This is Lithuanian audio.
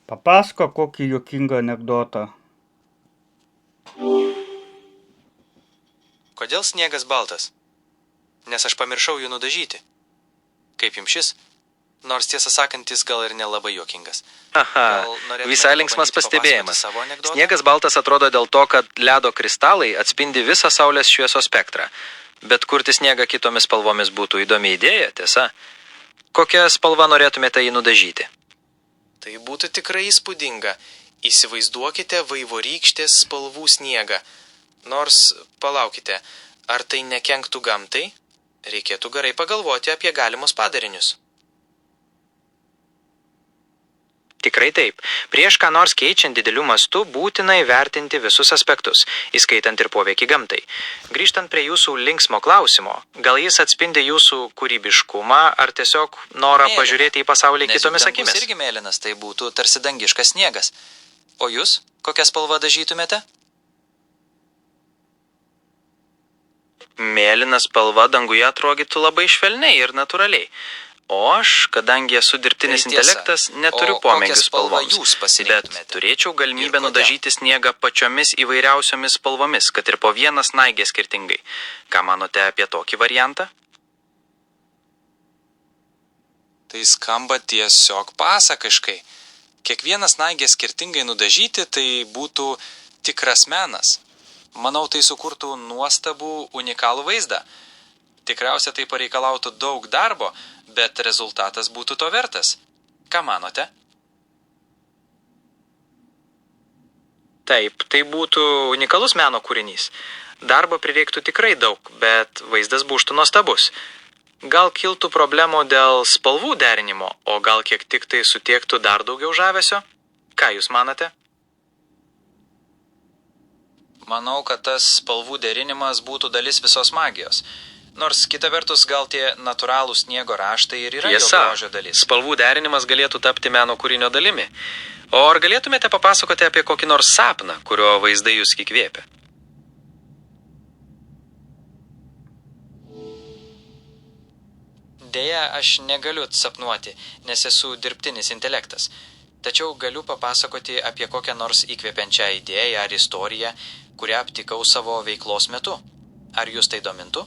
Papasakok kokį juokingą anekdotą. Kodėl sniegas baltas? Nes aš pamiršau jų nudažyti. Kaip jums šis? Nors tiesą sakant, jis gal ir nelabai juokingas. Visai linksmas pastebėjimas. Sniegas baltas atrodo dėl to, kad ledo kristalai atspindi visą saulės šviesos spektrą. Bet kurti sniegą kitomis spalvomis būtų įdomi idėja, tiesa. Kokią spalvą norėtumėte jį nudažyti? Tai būtų tikrai įspūdinga. Įsivaizduokite vaivorykštės spalvų sniegą. Nors, palaukite, ar tai nekenktų gamtai? Reikėtų gerai pagalvoti apie galimus padarinius. Tikrai taip. Prieš ką nors keičiant didelių mastų būtina įvertinti visus aspektus, įskaitant ir poveikį gamtai. Grįžtant prie jūsų linksmo klausimo, gal jis atspindi jūsų kūrybiškumą ar tiesiog norą pažiūrėti į pasaulį kitomis akimis? Nes irgi mėlynas, tai būtų tarsi dangiškas sniegas. O jūs, kokią spalvą dažytumėte? Mėlyna spalva danguje atrodytų labai švelniai ir natūraliai. O aš, kadangi esu dirbtinis intelektas, neturiu pomėgių spalvoms, bet turėčiau galimybę nudažyti sniegą pačiomis įvairiausiomis spalvomis, kad ir po vieną snaigę skirtingai. Ką manote apie tokį variantą? Tai skamba tiesiog pasakiškai. Kiekvieną snaigę skirtingai nudažyti, tai būtų tikras menas. Manau, tai sukurtų nuostabų, unikalų vaizdą. Tikriausia, tai pareikalautų daug darbo, bet rezultatas būtų to vertas. Ką manote? Taip, tai būtų unikalus meno kūrinys. Darbo prireiktų tikrai daug, bet vaizdas būtų nuostabus. Gal kiltų problemų dėl spalvų derinimo, o gal kiek tik tai sutiektų dar daugiau žavesio? Ką jūs manote? Manau, kad tas spalvų derinimas būtų dalis visos magijos. Nors kita vertus gal tie natūralūs sniego raštai ir yra jo grožio dalis. Spalvų derinimas galėtų tapti meno kūrinio dalimi. O ar galėtumėte papasakoti apie kokį nors sapną, kurio vaizdai jūs įkvėpia? Deja, aš negaliu sapnuoti, nes esu dirbtinis intelektas. Tačiau galiu papasakoti apie kokią nors įkvepiančią idėją ar istoriją, kurią aptikau savo veiklos metu. Ar jūs tai domintų?